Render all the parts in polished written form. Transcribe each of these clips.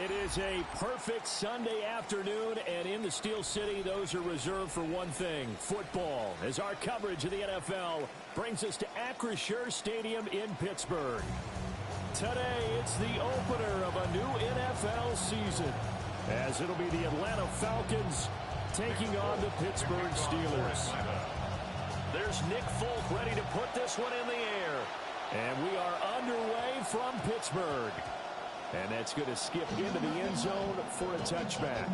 It is a perfect Sunday afternoon, and in the Steel City, those are reserved for one thing, football, as our coverage of the NFL brings us to Acrisure Stadium in Pittsburgh. Today, it's the opener of a new NFL season, as it'll be the Atlanta Falcons taking on the Pittsburgh Steelers. There's Nick Folk ready to put this one in the air, and we are underway from Pittsburgh. And that's going to skip into the end zone for a touchback.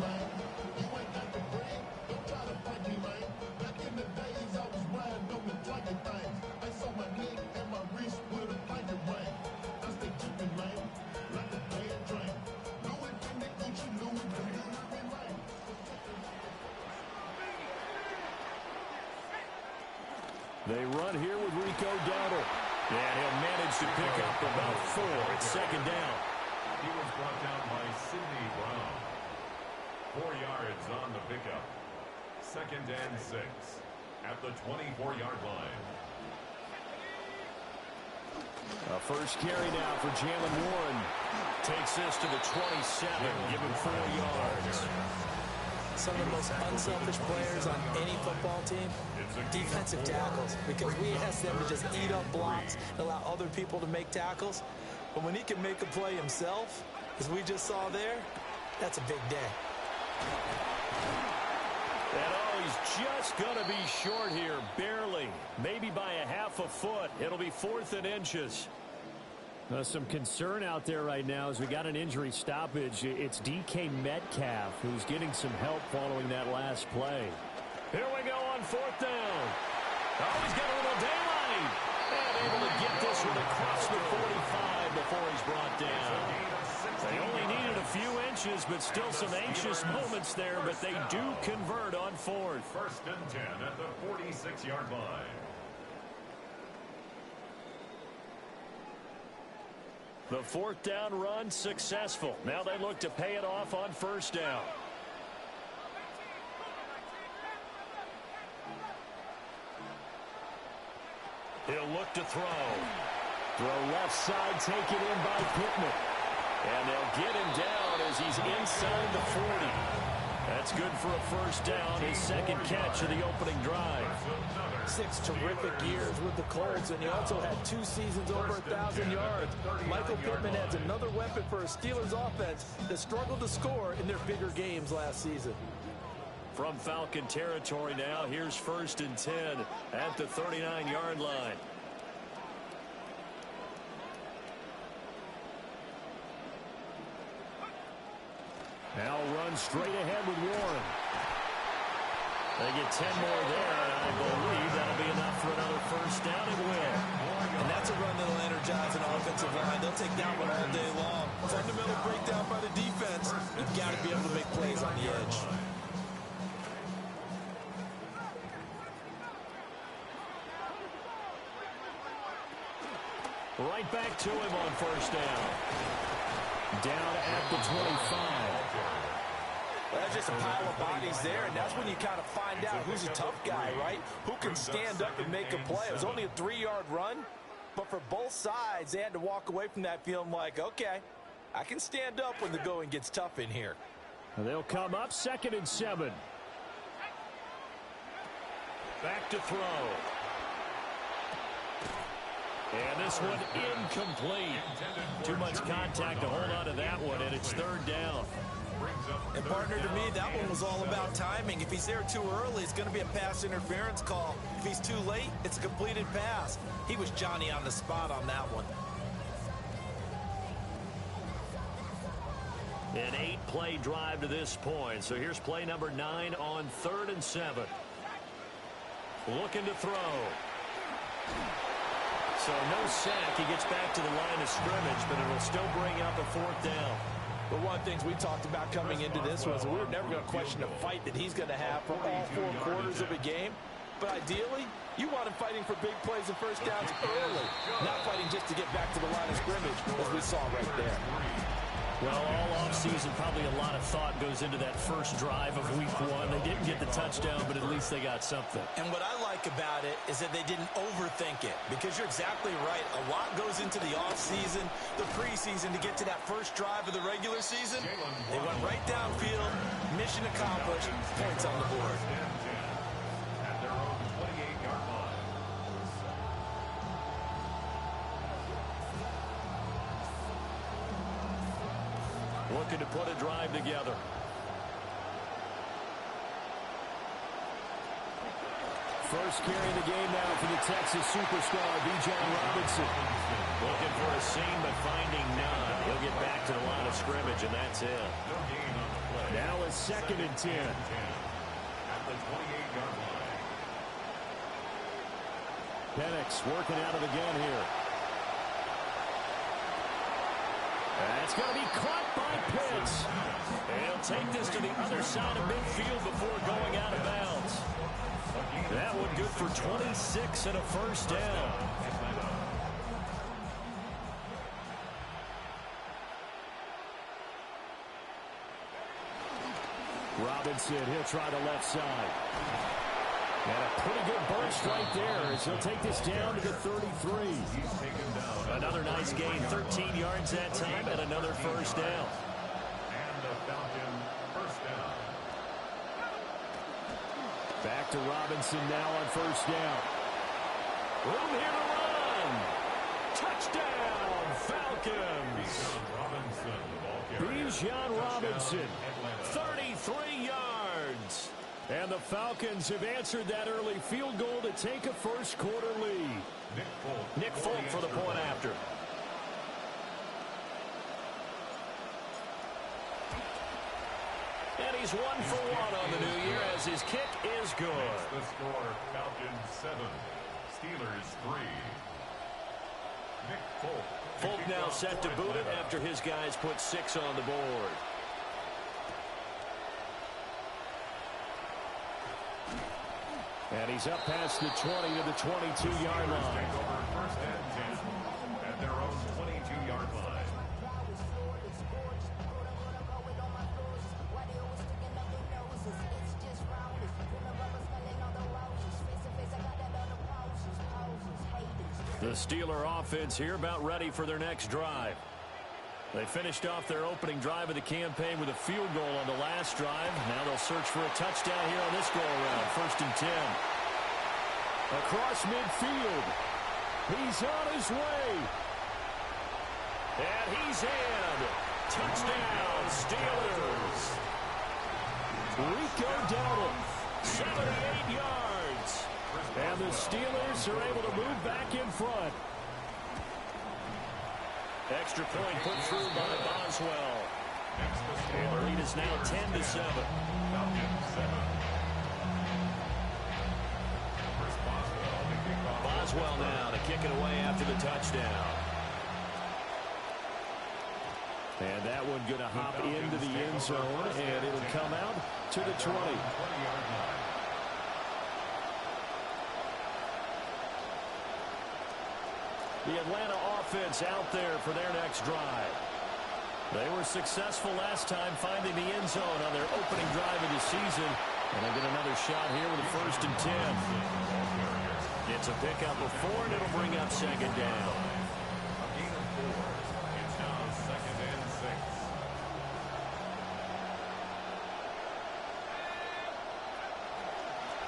They run here with Rico Dowdle. And he'll manage to pick up about 4. It's second down. He was brought down by Sidney Brown. 4 yards on the pickup. Second and 6 at the 24-yard line. A first carry now for Jalen Warren. Takes this to the 27, give him 4 yards. Some of the most unselfish players on any football team, defensive tackles, because we ask them to just eat up blocks and allow other people to make tackles. But when he can make a play himself, as we just saw there, that's a big day. And oh, he's just going to be short here, barely. Maybe by a half a foot. It'll be 4th and inches. Some concern out there right now as we got an injury stoppage. It's DK Metcalf who's getting some help following that last play. Here we go on 4th down. Oh, he's got a little daylight. And able to get this one across the 45 before he's brought down. They only needed a few inches, but still some anxious moments there, but they do convert on 4th. 1st and 10 at the 46-yard line. The 4th down run successful. Now they look to pay it off on 1st down. He'll look to throw. Throw left side taken in by Pittman. And they'll get him down as he's inside the 40. That's good for a 1st down, his 2nd catch of the opening drive. 6 terrific years with the Colts, and he also had 2 seasons over 1,000 yards. Michael Pittman adds another weapon for a Steelers offense that struggled to score in their bigger games last season. From Falcon territory now, here's 1st and 10 at the 39-yard line. Now run straight ahead with Warren. They get 10 more there, and I believe that'll be enough for another 1st down and win. And that's a run that'll energize an offensive line. They'll take that one all day long. Fundamental breakdown by the defense. You've got to be able to make plays on the edge. Right back to him on 1st down. Down at the 25. Well, that's just a pile of bodies there, and that's when you kind of find out who's a tough guy, right? Who can stand up and make a play. It was only a 3-yard run, but for both sides, they had to walk away from that feeling like, okay, I can stand up when the going gets tough in here. They'll come up 2nd and 7. Back to throw. And this one incomplete. Too much contact to hold on to that one, and it's 3rd down. And partner, to me, that one was all about timing. If he's there too early, it's going to be a pass interference call. If he's too late, it's a completed pass. He was Johnny on the spot on that one. An 8-play drive to this point. So here's play number 9 on 3rd and 7. Looking to throw. So no sack. He gets back to the line of scrimmage, but it'll still bring up a 4th down. But one of the things we talked about coming into this was we were never going to question the fight that he's going to have for all 4 quarters of a game. But ideally, you want him fighting for big plays and 1st downs early, not fighting just to get back to the line of scrimmage, as we saw right there. Well, all offseason, probably a lot of thought goes into that first drive of week one. They didn't get the touchdown, but at least they got something. And what I like about it is that they didn't overthink it, because you're exactly right. A lot goes into the offseason, the preseason, to get to that first drive of the regular season. They went right downfield, mission accomplished, points on the board. At their own 28-yard line. Looking to put a drive together. First carry of the game now for the Texas superstar, BYL-Robinson. Looking for a seam, but finding none. He'll get back to the line of scrimmage, and that's it. No gain on the play. Now it's 2nd and 10. At the 28-yard line. Penix working out of the gun here. That's going to be caught by Pitts. He'll take this to the other side of midfield before going out of bounds. That one good for 26 and a first down. Robinson, he'll try the left side. And a pretty good burst right there as he'll take this down to the 33. Another nice gain, 13 yards that time, and another first down. And the Falcon first down. Back to Robinson now on first down. Room here to run. Touchdown, Falcons. Bijan Robinson, 33 yards. And the Falcons have answered that early field goal to take a first quarter lead. Nick Folk for the point after. And he's 1 for 1 on the new year as his kick is good. The score, Falcons 7, Steelers 3. Nick Folk. Folk now set to boot it after his guys put 6 on the board. And he's up past the 20 to the 22-yard line. First and 10 at their own 22-yard line. The Steeler offense here about ready for their next drive. They finished off their opening drive of the campaign with a field goal on the last drive. Now they'll search for a touchdown here on this go-around. 1st and 10. Across midfield. He's on his way. And he's in. Touchdown, Steelers. Rico Dowdle, 78 yards. And the Steelers are able to move back in front. Extra point put through by Boswell. And the lead is now 10-7. Boswell now to kick it away after the touchdown. And that one going to hop into the end zone, and it'll come out to the 20. The Atlanta offense out there for their next drive. They were successful last time finding the end zone on their opening drive of the season. And they get another shot here with a 1st and 10. It's a pickup of 4, and it'll bring up 2nd down. A gain of 4. It's now 2nd and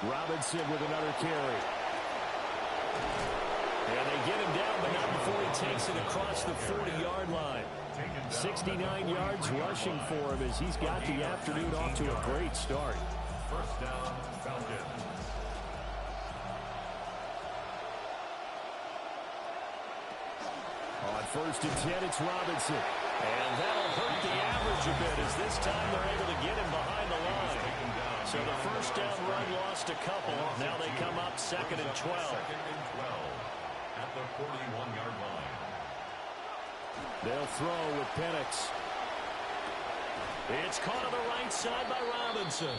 6. Robinson with another carry. And they get him down, but not before he takes it across the 40-yard line. 69 yards rushing for him as he's got the afternoon off to a great start. First down, Falcons. On 1st and 10, it's Robinson. And that'll hurt the average a bit as this time they're able to get him behind the line. So the first down run lost a couple. Now they come up 2nd and 12. 2nd and 12 at the 41-yard line. They'll throw with Penix. It's caught on the right side by Robinson.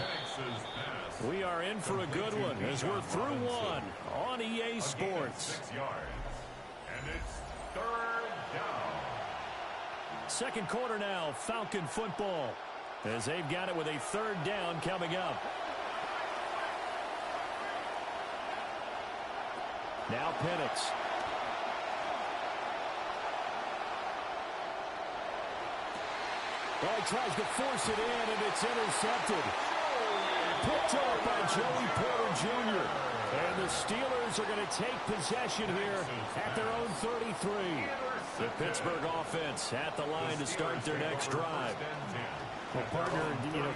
We are in for a good one as we're through one on EA Sports. 6 yards. And it's 3rd down. Second quarter now, Falcon football, as they've got it with a third down coming up. Now Penix. Well, he tries to force it in, and it's intercepted. Picked up by Joey Porter Jr. And the Steelers are going to take possession here at their own 33. The Pittsburgh offense at the line to start their next drive. Well, partner,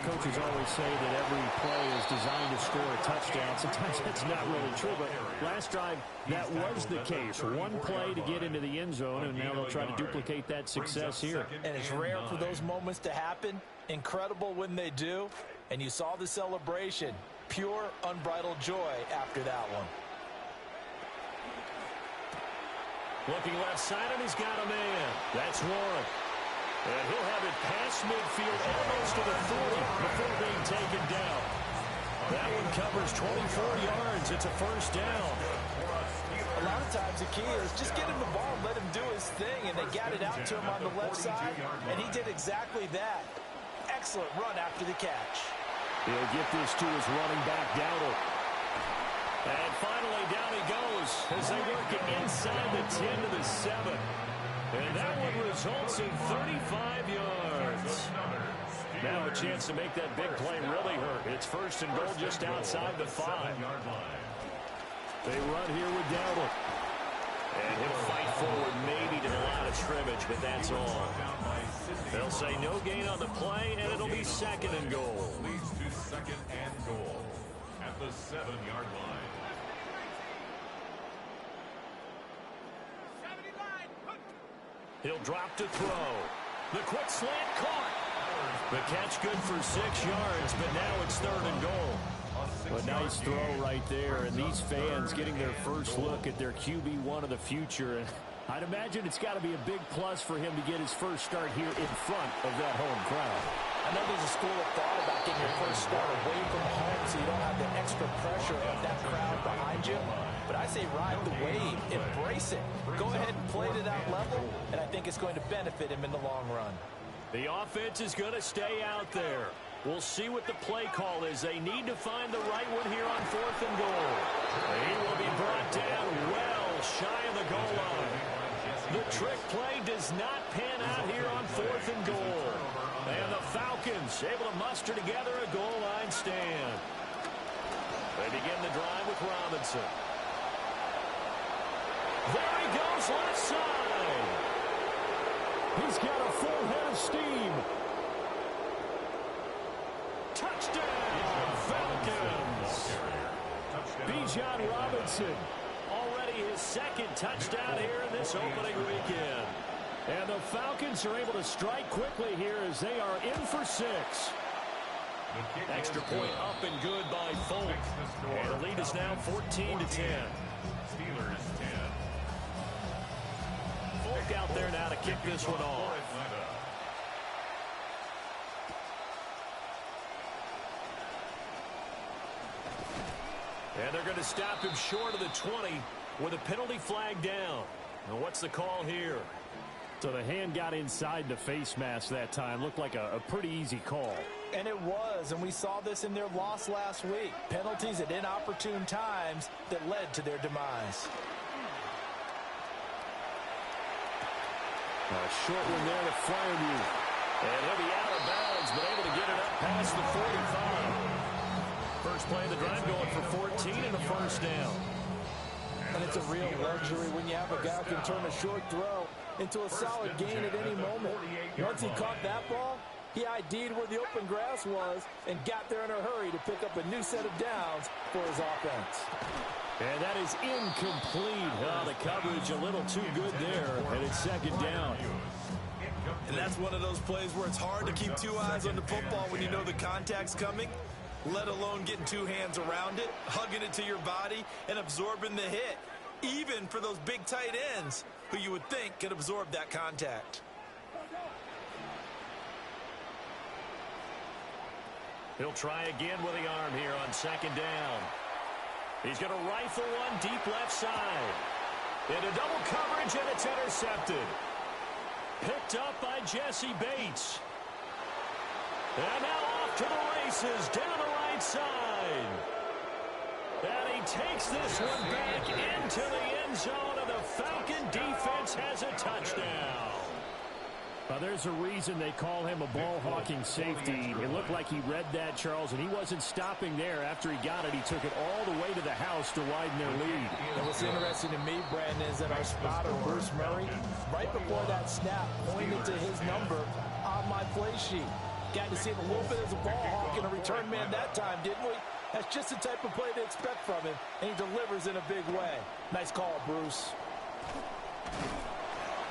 coaches always say that every play is designed to score a touchdown. Sometimes that's not really true, but last drive, that was the case. One play to get into the end zone, and now they'll try to duplicate that success here. And it's rare for those moments to happen. Incredible when they do. And you saw the celebration. Pure, unbridled joy after that one. Looking left side, and he's got a man. That's Warren. And he'll have it past midfield, almost to the 40 before being taken down. That one covers 24 yards. It's a first down. A lot of times the key is just get him the ball and let him do his thing, and they got it out to him on the left side, and he did exactly that. Excellent run after the catch. He'll get this to his running back, Dowdle. And finally, down he goes as they work it inside the 10 to the 7. And that one results in 35 yards. Now a chance to make that big play really hurt. It's first and goal just outside the 5. They run here with Dowdle. And he'll fight forward maybe to the line of scrimmage, but that's all. They'll say no gain on the play, and it'll be second and goal. Leads to second and goal at the 7-yard line. He'll drop to throw. The quick slant caught. The catch good for 6 yards, but now it's third and goal. A nice throw right there, and these fans getting their first look at their QB1 of the future. And I'd imagine it's got to be a big plus for him to get his first start here in front of that home crowd. I know there's a school of thought about getting your first start away from home so you don't have the extra pressure of that crowd behind you. But I say ride the wave, embrace it. Go ahead and play to that level, and I think it's going to benefit him in the long run. The offense is going to stay out there. We'll see what the play call is. They need to find the right one here on fourth and goal. He will be brought down well shy of the goal line. The trick play does not pan out here on fourth and goal. And the Falcons able to muster together a goal line stand. They begin the drive with Robinson. There he goes left side. He's got a full head of steam. Touchdown, Falcons. Bijan Robinson, already his second touchdown here in this opening weekend. And the Falcons are able to strike quickly here as they are in for 6. Extra point up and good by Folk. And the lead is now 14-10. Steelers 10. Folk out there now to kick this one off. And they're going to stop him short of the 20 with a penalty flag down. Now what's the call here? So the hand got inside the face mask that time. Looked like a pretty easy call. And it was, and we saw this in their loss last week. Penalties at inopportune times that led to their demise. A short one there to Fryermuth. And he'll be out of bounds, but able to get it up past the 45. First play of the drive going for 14 and a first down. And it's a real luxury when you have a guy who can turn a short throw into a solid gain at any moment. Once he caught that ball, he ID'd where the open grass was and got there in a hurry to pick up a new set of downs for his offense. And that is incomplete. The coverage a little too good there, and it's second down. And that's one of those plays where it's hard to keep 2 eyes on the football when you know the contact's coming, let alone getting 2 hands around it, hugging it to your body, and absorbing the hit, even for those big tight ends who you would think could absorb that contact. He'll try again with the arm here on second down. He's going to rifle one deep left side. Into double coverage, and it's intercepted. Picked up by Jesse Bates. And now off to the races down the right side. And he takes this one back into the end zone, and the Falcon defense has a touchdown. There's a reason they call him a ball-hawking safety. It looked like he read that, Charles, and he wasn't stopping there. After he got it, he took it all the way to the house to widen their lead. And what's interesting to me, Brandon, is that our spotter, Bruce Murray, right before that snap, pointed to his number on my play sheet. Got to see him a little bit as a ball hawk and a return man that time, didn't we? That's just the type of play to expect from him, and he delivers in a big way. Nice call, Bruce.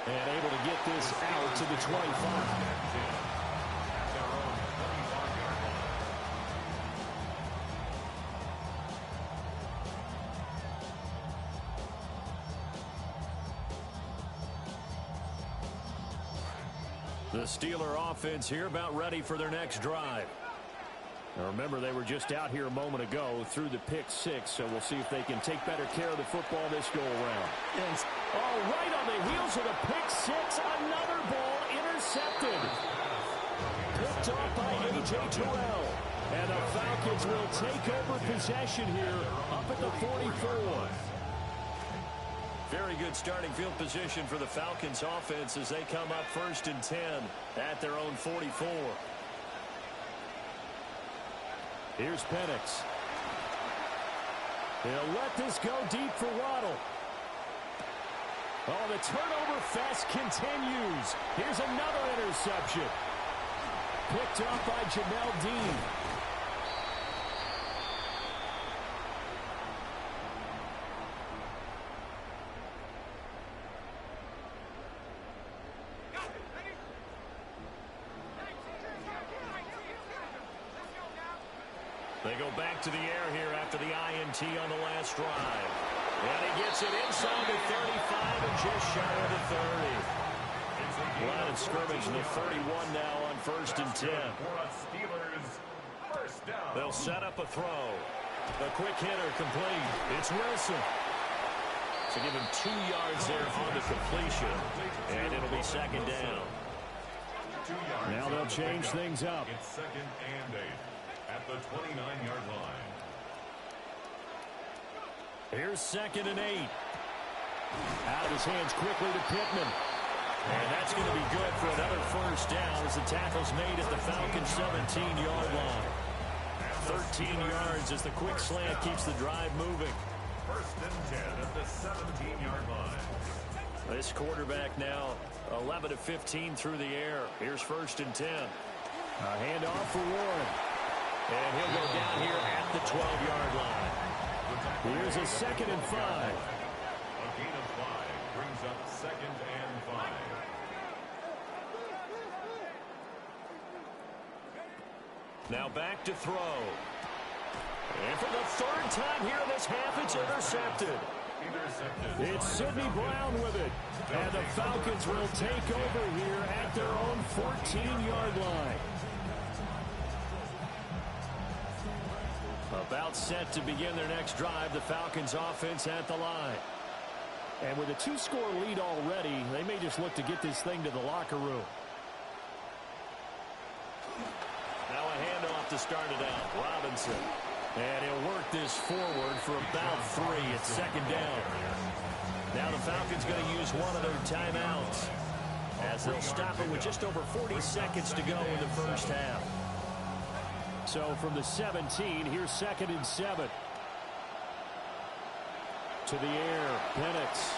And able to get this out to the 25. The Steeler offense here about ready for their next drive. Now remember, they were just out here a moment ago through the pick six, so we'll see if they can take better care of the football this go-around. Yes. Oh, right on the heels of the pick six, another ball intercepted. Picked off by A.J. Terrell. And the Falcons will take over possession here up at the 44. Very good starting field position for the Falcons offense as they come up 1st and 10 at their own 44. Here's Penix. He'll let this go deep for Waddle. Oh, the turnover fest continues. Here's another interception. Picked up by Jamel Dean. They go back to the air here after the INT on the last drive. And he gets it inside the 35 and just shy of the 30. Line of scrimmage in the 31 now on 1st and 10. They'll set up a throw. A quick hitter complete. It's Wilson. So give him 2 yards there on the completion. And it'll be 2nd down. Now they'll change things up. It's 2nd and 8. At the 29-yard line. Here's 2nd and 8. Out of his hands quickly to Pittman. And that's going to be good for another 1st down as the tackle's made at the Falcons' 17-yard line. 13 yards as the quick slant keeps the drive moving. 1st and 10 at the 17-yard line. This quarterback now 11 of 15 through the air. Here's 1st and 10. A handoff for Warren. And he'll go down here at the 12-yard line. Here's a 2nd and 5. A gain of 5 brings up 2nd and 5. Now back to throw. And for the 3rd time here in this half, it's intercepted. It's Sidney Brown with it. And the Falcons will take over here at their own 14-yard line. About set to begin their next drive, the Falcons offense at the line. And with a 2-score lead already, they may just look to get this thing to the locker room. Now a handoff to start it out. Robinson. And he'll work this forward for about 3 at 2nd down. Now the Falcons going to use one of their timeouts as they'll stop it with just over 40 seconds to go in the 1st half. So from the 17, here's 2nd and 7. To the air, Penix.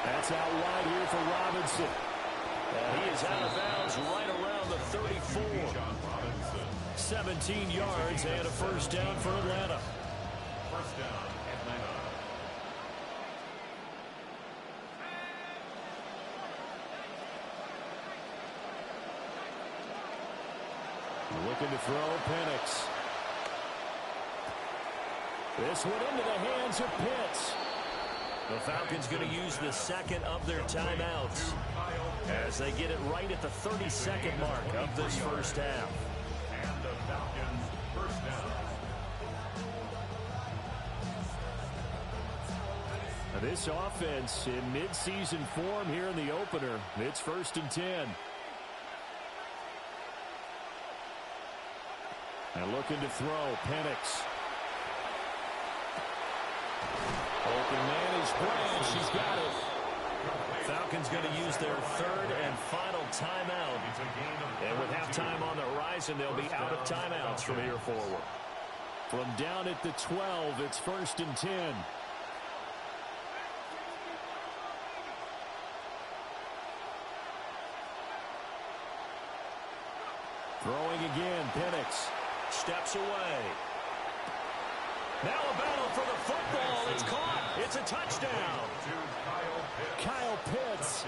That's out wide here for Robinson. And he is out of bounds right around the 34. 17 yards and a 1st down for Atlanta. 1st down, Atlanta. Looking to throw, Penix. This one into the hands of Pitts. The Falcons going to use the 2nd of their timeouts as they get it right at the 32nd mark of this 1st half. And the Falcons 1st down. This offense in midseason form here in the opener. It's 1st and 10. And looking to throw, Penix. Open man is Branch. He's got it. Falcons going to use their 3rd and final timeout. And with halftime on the horizon, they'll be out of timeouts from here forward. From down at the 12, it's 1st and 10. Throwing again, Penix. Steps away. Now a battle for the football. It's caught. It's a touchdown. Kyle Pitts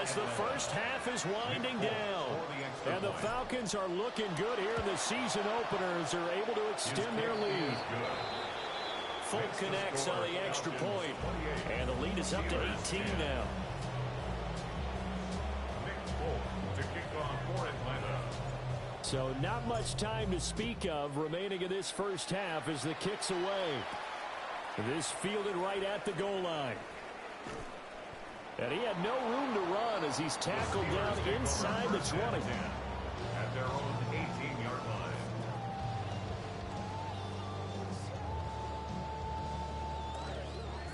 as the first half is winding down. And the Falcons are looking good here in the season openers. They're able to extend their lead. Folk connects on the extra point. And the lead is up to 18 now. So not much time to speak of remaining in this first half as the kick's away. This fielded right at the goal line. And he had no room to run as he's tackled down inside the 20. At their own 18-yard line.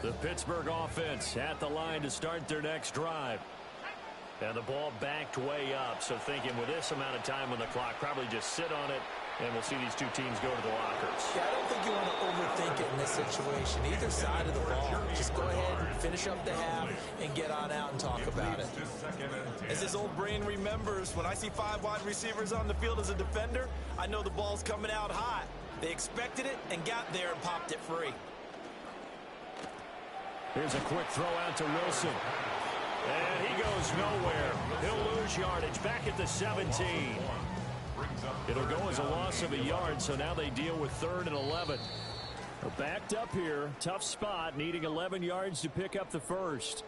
The Pittsburgh offense at the line to start their next drive. And the ball backed way up, so thinking with this amount of time on the clock, probably just sit on it, and we'll see these two teams go to the lockers. Yeah, I don't think you want to overthink it in this situation. Either side of the ball, just go ahead and finish up the half and get on out and talk about it. As his old brain remembers, when I see 5 wide receivers on the field as a defender, I know the ball's coming out hot. They expected it and got there and popped it free. Here's a quick throw out to Wilson. And he goes nowhere. He'll lose yardage back at the 17. It'll go as a loss of a yard, so now they deal with 3rd and 11. They're backed up here. Tough spot, needing 11 yards to pick up the first.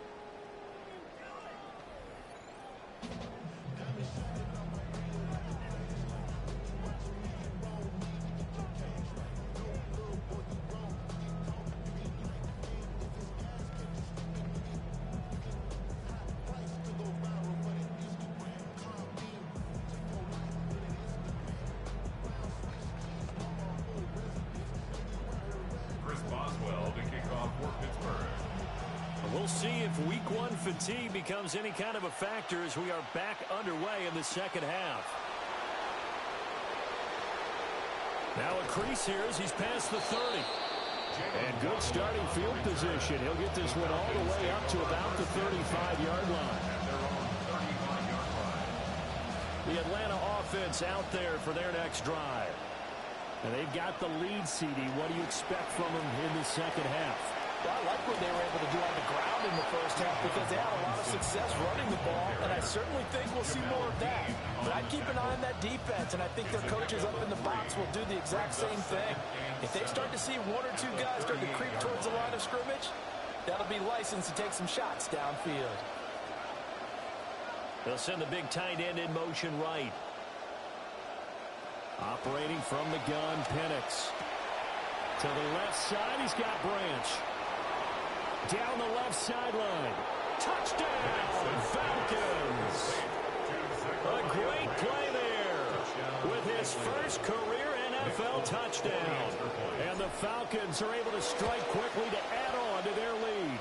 We'll see if week 1 fatigue becomes any kind of a factor as we are back underway in the second half. Now a crease here as he's past the 30. And good starting field position. He'll get this one all the way up to about the 35-yard line. The Atlanta offense out there for their next drive. And they've got the lead, CD. What do you expect from them in the second half? Well, I like what they were able to do on the ground in the first half because they had a lot of success running the ball, and I certainly think we'll see more of that. But I'd keep an eye on that defense, and I think their coaches up in the box will do the exact same thing. If they start to see 1 or 2 guys start to creep towards the line of scrimmage, that'll be license to take some shots downfield. They'll send the big tight end in motion right. Operating from the gun, Penix. To the left side, he's got Branch. Down the left sideline. Touchdown, Falcons. A great play there with his first career NFL touchdown. And the Falcons are able to strike quickly to add on to their lead.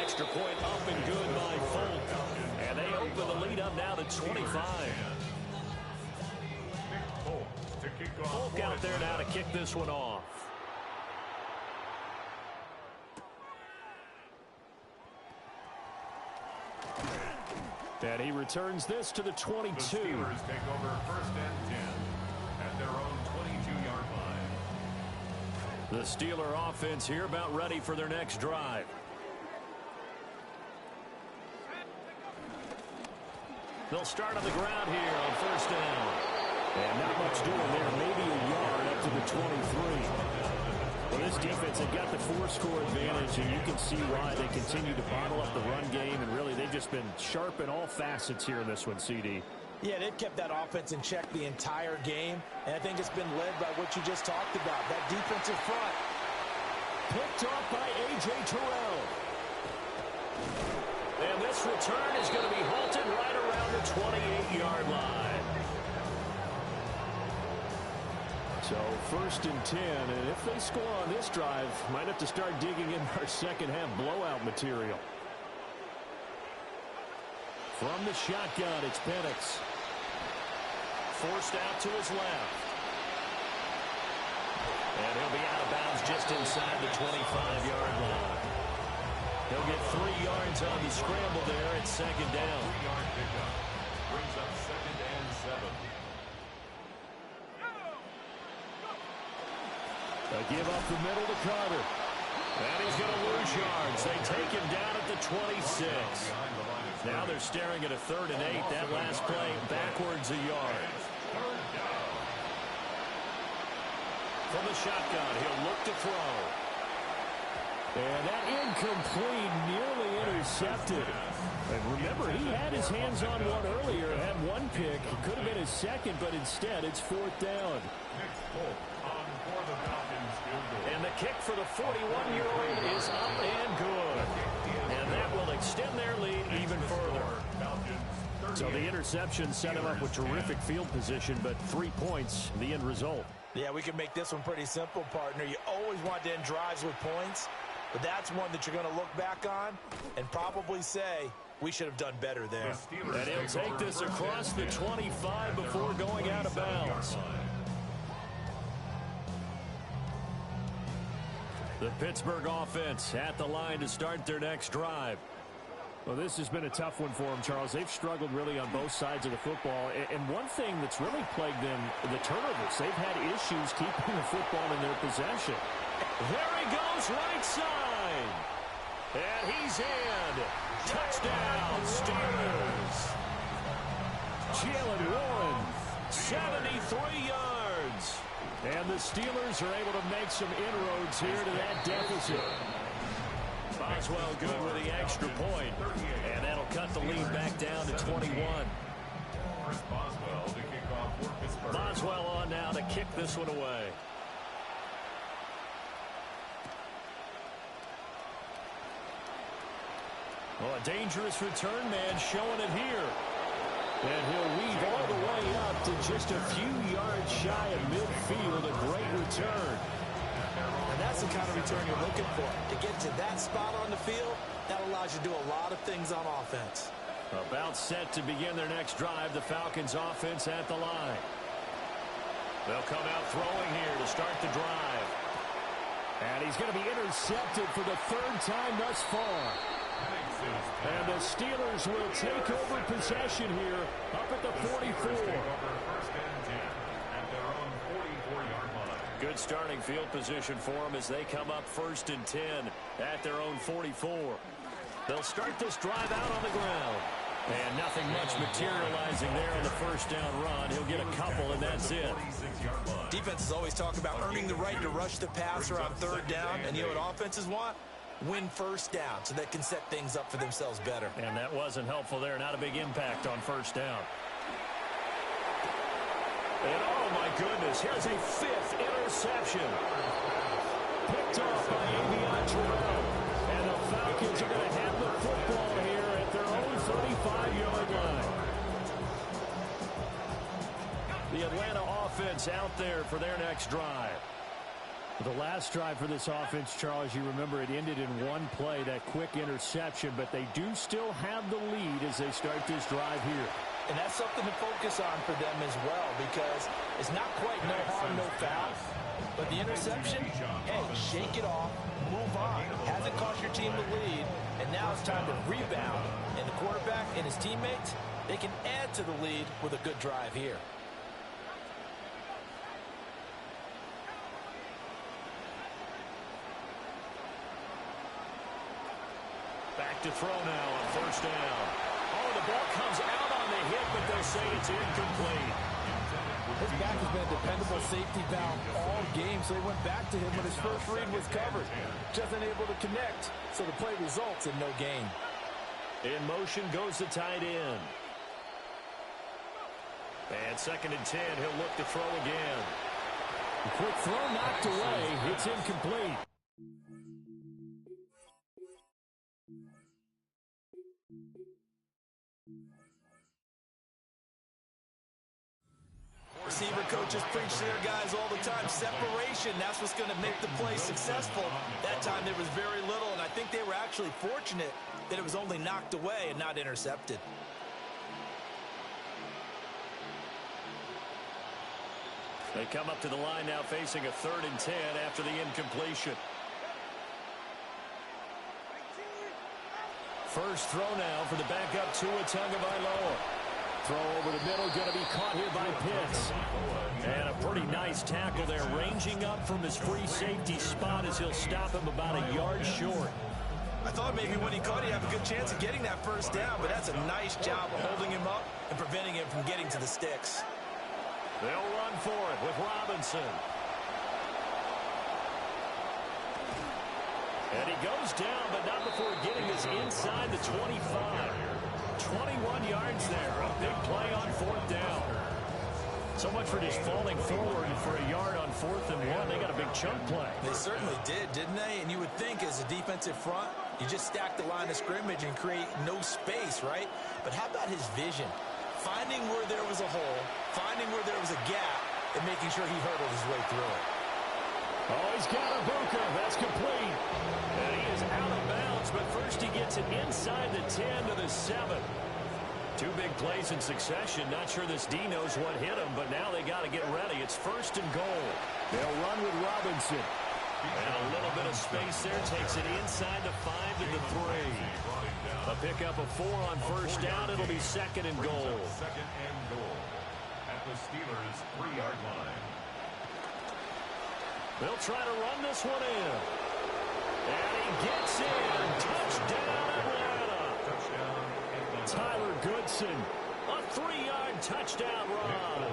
Extra point up and good by Folk. And they open the lead up now to 25. Folk out there now to kick this one off. And he returns this to the 22. The Steelers take over 1st and 10 at their own 22-yard line. The Steeler offense here about ready for their next drive. They'll start on the ground here on 1st down. And not much doing there, maybe a yard up to the 23. Well, this defense, they've got the 4-score advantage, and you can see why they continue to bottle up the run game, and really they've just been sharp in all facets here in this one, CD. Yeah, they've kept that offense in check the entire game, and I think it's been led by what you just talked about, that defensive front. Picked off by A.J. Terrell. And this return is going to be halted right around the 28-yard line. So 1st and 10, and if they score on this drive, might have to start digging in our second-half blowout material. From the shotgun, it's Penix. Forced out to his left. And he'll be out of bounds just inside the 25-yard line. He'll get 3 yards on the scramble there at 2nd down. 3-yard pickup. Brings up 2nd and 7. A give up the middle to Carter. And he's going to lose yards. They take him down at the 26. Now they're staring at a 3rd and 8. That last play backwards a yard. From the shotgun, he'll look to throw. And that incomplete, nearly intercepted. And remember, he had his hands on one earlier, had one pick. It could have been his second, but instead it's 4th down. And the kick for the 41-year-old is up and good. And that will extend their lead even further. So the interception set him up with terrific field position, but 3 points, the end result. Yeah, we can make this one pretty simple, partner. You always want to end drives with points, but that's one that you're going to look back on and probably say, we should have done better there. And he'll take this across the 25 before going out of bounds. The Pittsburgh offense at the line to start their next drive. Well, this has been a tough one for them, Charles. They've struggled really on both sides of the football. And one thing that's really plagued them, the turnovers. They've had issues keeping the football in their possession. There he goes, right side. And he's in. Touchdown, Steelers. Jalen Warren, 73 yards. And the Steelers are able to make some inroads here to that deficit. Boswell good with the extra point. And that'll cut the lead back down to 21. Chris Boswell to kick off for Pittsburgh. Boswell on now to kick this one away. Well, a dangerous return man showing it here. And he'll weave all the way up to just a few yards shy of midfield. A great return. And that's the kind of return you're looking for. To get to that spot on the field, that allows you to do a lot of things on offense. About set to begin their next drive, the Falcons offense at the line. They'll come out throwing here to start the drive. And he's going to be intercepted for the 3rd time thus far. And the Steelers will take over possession here up at the 44. Good starting field position for them as they come up 1st and 10 at their own 44. They'll start this drive out on the ground. And nothing much materializing there on the 1st down run. He'll get a couple, and that's it. Defenses always talk about earning the right to rush the passer on 3rd down. And you know what offenses want? Win 1st down so they can set things up for themselves better. And that wasn't helpful there. Not a big impact on 1st down. And oh my goodness, here's a 5th interception. Picked off by A.J. Terrell. And the Falcons are going to have the football here at their own 35-yard line. The Atlanta offense out there for their next drive. The last drive for this offense, Charles, you remember it ended in one play, that quick interception, but they do still have the lead as they start this drive here. And that's something to focus on for them as well, because it's not quite no harm, no foul. But the interception, hey, shake it off, move on. Hasn't cost your team the lead, and now it's time to rebound. And the quarterback and his teammates, they can add to the lead with a good drive here. Back to throw now on 1st down. Oh, the ball comes out on the hit, but they'll say it's incomplete. His back has been a dependable safety valve all game, so they went back to him when his first read was covered. Just unable to connect, so the play results in no gain. In motion goes the tight end. And 2nd and 10, he'll look to throw again. A quick throw knocked away. It's incomplete. coaches preach to their guys all the time. Separation, that's what's going to make the play successful. That time there was very little, and I think they were actually fortunate that it was only knocked away and not intercepted. They come up to the line now facing a 3rd and 10 after the incompletion. First throw now for the backup Tua Tagovailoa. Throw over the middle, going to be caught here by Pitts. And a pretty nice tackle there, ranging up from his free safety spot as he'll stop him about a yard short. I thought maybe when he caught it, he'd have a good chance of getting that first down, but that's a nice job of holding him up and preventing him from getting to the sticks. They'll run for it with Robinson. And he goes down, but not before getting us inside the 25. 21 yards there. A big play on 4th down. So much for just falling forward for a yard on 4th and 1. They got a big chunk play. They certainly did, didn't they? And you would think as a defensive front, you just stack the line of scrimmage and create no space, right? But how about his vision? Finding where there was a hole, finding where there was a gap, and making sure he hurdled his way through it. Oh, he's got a Ibuka. That's complete. And he is out of bounds, but first he gets it inside the 10 to the 7. 2 big plays in succession. Not sure this D knows what hit him, but now they got to get ready. It's 1st and goal. They'll run with Robinson. And a little bit of space there. Takes it inside the 5 to the 3. A pickup of 4 on 1st down. It'll be 2nd and goal. 2nd and goal at the Steelers' 3-yard line. They'll try to run this one in. And he gets in. Touchdown, Atlanta. Tyler Goodson. A 3-yard touchdown run.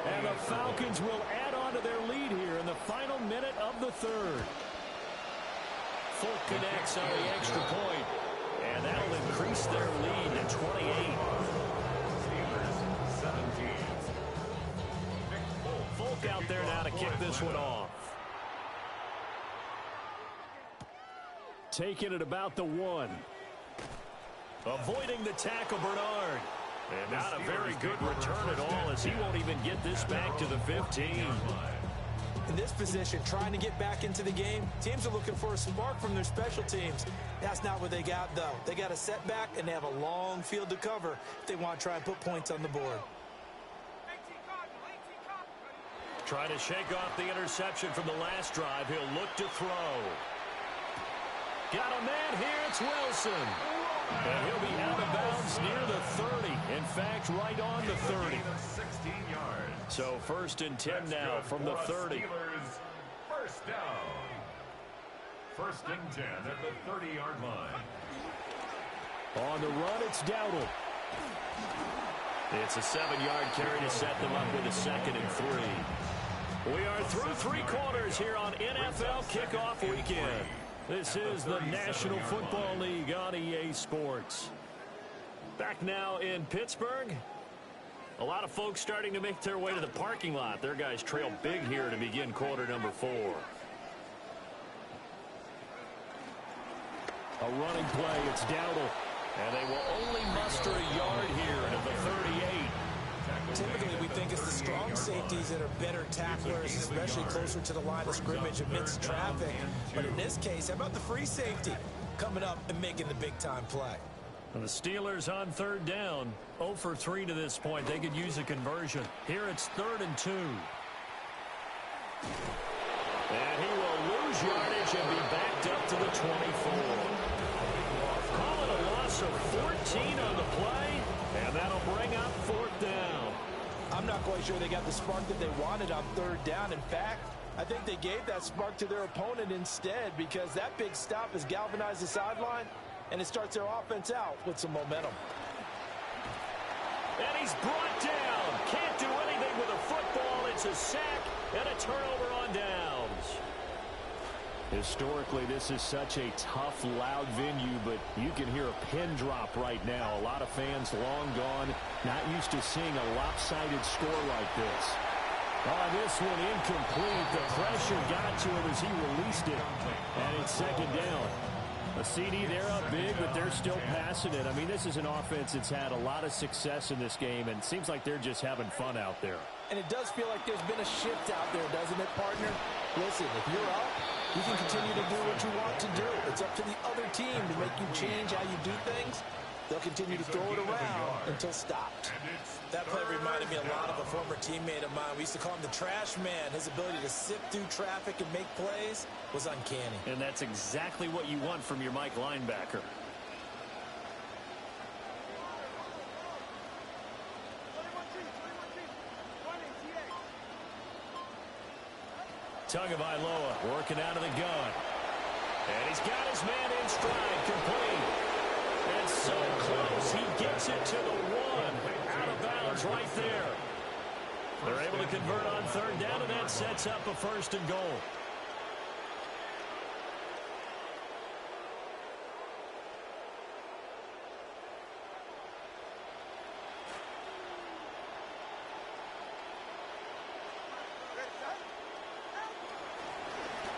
And the Falcons will add on to their lead here in the final minute of the 3rd. Folk connects on the extra point. And that'll increase their lead to 28. Steelers 17. Folk out there now to kick this one off. Taking it about the 1. Avoiding the tackle, Bernard. And not a very good return at all as he won't even get this back to the 15. In this position, trying to get back into the game, teams are looking for a spark from their special teams. That's not what they got, though. They got a setback, and they have a long field to cover if they want to try and put points on the board. Try to shake off the interception from the last drive. He'll look to throw. Got a man here. It's Wilson. And he'll be out of bounds near the 30. In fact, right on the 30. 16 yards. So 1st and 10 now from the 30. Steelers 1st down. 1st and 10 at the 30-yard line. On the run, it's Dowdle. It's a 7-yard carry to set them up with a 2nd and 3. We are through 3 quarters here on NFL Kickoff Weekend. This is the National Football League on EA Sports. Back now in Pittsburgh. A lot of folks starting to make their way to the parking lot. Their guys trail big here to begin quarter number 4. A running play, it's Dowdle. And they will only muster a yard here at the 38. Typically, we think it's the strong safeties that are better tacklers, especially closer to the line of scrimmage amidst traffic. But in this case, how about the free safety coming up and making the big-time play? And the Steelers on 3rd down, 0 for 3 to this point. They could use a conversion. Here it's 3rd and 2. And he will lose yardage and be backed up to the 24. Call it a loss of 14 on the play, and that'll bring up 4th down. I'm not quite sure they got the spark that they wanted on 3rd down. In fact, I think they gave that spark to their opponent instead, because that big stop has galvanized the sideline, and it starts their offense out with some momentum. And he's brought down. Can't do anything with a football. It's a sack and a turnover on downs. Historically, this is such a tough, loud venue, but you can hear a pin drop right now. A lot of fans long gone, not used to seeing a lopsided score like this. Oh, this one incomplete. The pressure got to him as he released it, and it's 2nd down. A CD, they're up big, but they're still passing it. I mean, this is an offense that's had a lot of success in this game, and it seems like they're just having fun out there. And it does feel like there's been a shift out there, doesn't it, partner? Listen, if you're up, you can continue to do what you want to do. It's up to the other team to make you change how you do things. They'll continue to throw it around until stopped. That play reminded me a lot of a former teammate of mine. We used to call him the trash man. His ability to sift through traffic and make plays was uncanny. And that's exactly what you want from your Mike linebacker. BYL-SteveOh working out of the gun. And he's got his man in stride, complete. And so close, he gets it to the one. Out of bounds right there. They're able to convert on third down, and that sets up a 1st and goal.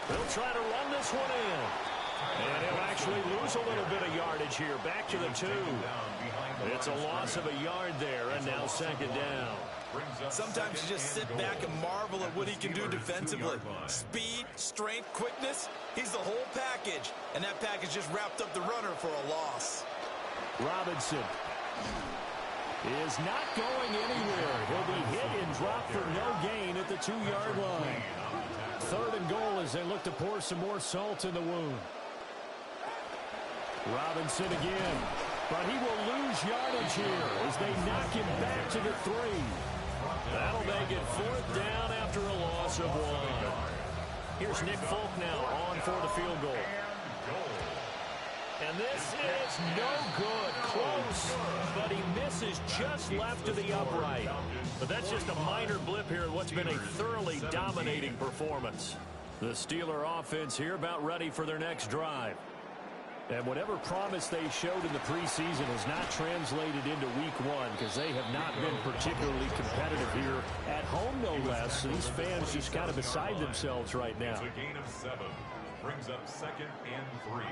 They'll try to run this one in. And he'll actually lose a little bit of yardage here. Back to the 2. It's a loss of a yard there, and now 2nd down. Sometimes you just sit back and marvel at what he can do defensively. Speed, strength, quickness, he's the whole package. And that package just wrapped up the runner for a loss. Robinson is not going anywhere. He'll be hit and dropped for no gain at the 2-yard line. 3rd and goal as they look to pour some more salt in the wound. Robinson again, but he will lose yardage here as they knock him back to the 3. That'll make it 4th down after a loss of 1. Here's Nick Folk now on for the field goal. And this is no good. Close, but he misses just left of the upright. But that's just a minor blip here in what's been a thoroughly dominating performance. The Steeler offense here about ready for their next drive. And whatever promise they showed in the preseason has not translated into week 1 because they have not been particularly competitive here at home, no less. These fans just kind of beside themselves right now. It's a gain of 7. Brings up 2nd and 3.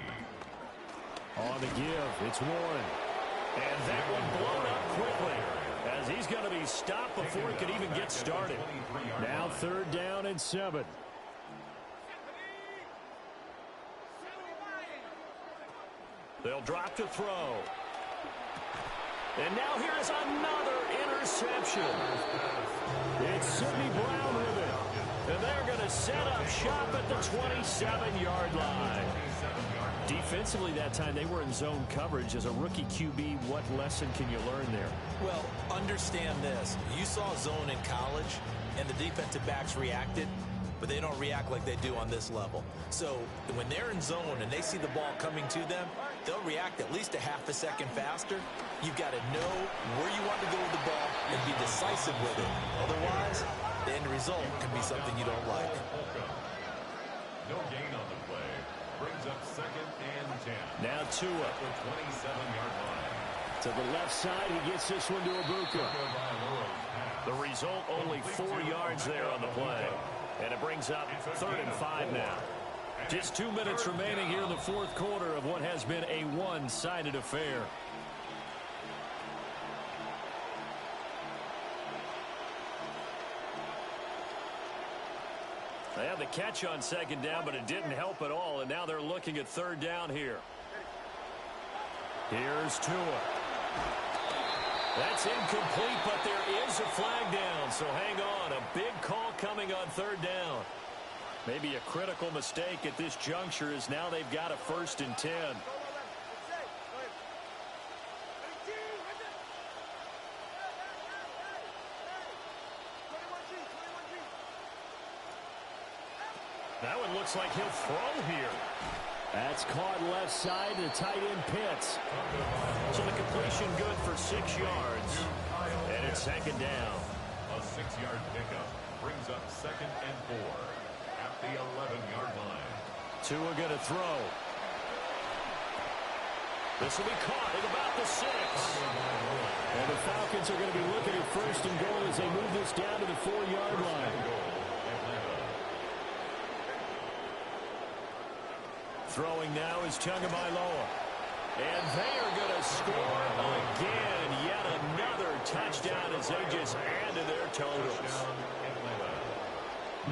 On the give, it's Warren. And that one blown up quickly as he's going to be stopped before he could even get started. Now 3rd down and 7. They'll drop to throw. And now here is another interception. It's Sidney Brown with it. And they're going to set up shop at the 27-yard line. Defensively that time, they were in zone coverage. As a rookie QB, what lesson can you learn there? Well, understand this. You saw zone in college, and the defensive backs reacted, but they don't react like they do on this level. So when they're in zone and they see the ball coming to them, they'll react at least a half a second faster. You've got to know where you want to go with the ball and be decisive with it. Otherwise, the end result can be something you don't like. No gain on the play. Brings up 2nd and 10. Now Tua. The 27-yard line. To the left side, he gets this one to Ibuka. The result, only 4 yards there on the play. And it brings up 3rd and 5 now. Just 2 minutes remaining here in the 4th quarter of what has been a one-sided affair. They had the catch on 2nd down, but it didn't help at all, and now they're looking at 3rd down here. Here's Tua. That's incomplete, but there is a flag down, so hang on. A big call coming on 3rd down. Maybe a critical mistake at this juncture is now they've got a 1st and 10. That one looks like he'll throw here. That's caught left side to tight end Pitts. So the completion good for 6 yards. And it's 2nd down. A 6-yard pickup brings up 2nd and 4 at the 11-yard line. Tua going to throw. This will be caught at about the 6. And the Falcons are going to be looking at 1st and goal as they move this down to the 4-yard line. Throwing now is Tagovailoa. And they are going to score again. Yet another touchdown as they just add to their totals.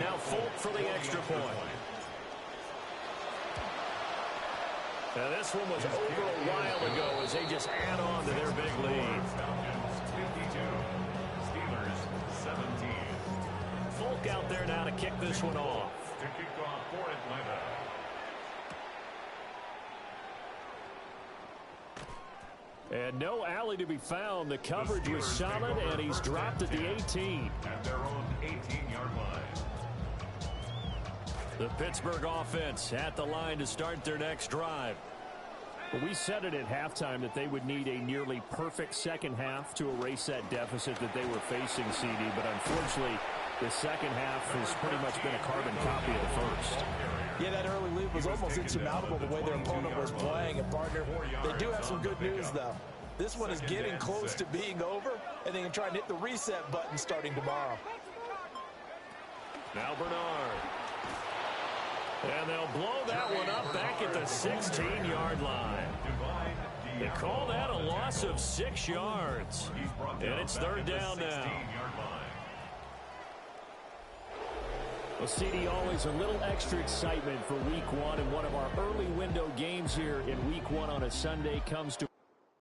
Now Folk for the extra point. Now this one was over a while ago as they just add on to their big lead. Falcons 52, Steelers 17. Folk out there now to kick this one off. To kick off for Atlanta. And no alley to be found. The coverage was solid, and he's dropped at the 18. At their own 18-yard line. The Pittsburgh offense at the line to start their next drive. Well, we said it at halftime that they would need a nearly perfect second half to erase that deficit that they were facing, CD. But unfortunately, the second half has pretty much been a carbon copy of the first. Yeah, that early lead was almost insurmountable the way their opponent was playing. And, partner, they do have some good news, though. This one is getting close to being over, and they can try and hit the reset button starting tomorrow. Now Bernard. And they'll blow that one up back at the 16-yard line. They call that a loss of 6 yards. And it's third down now. Well, CD, always a little extra excitement for Week 1, and one of our early window games here in Week 1 on a Sunday comes to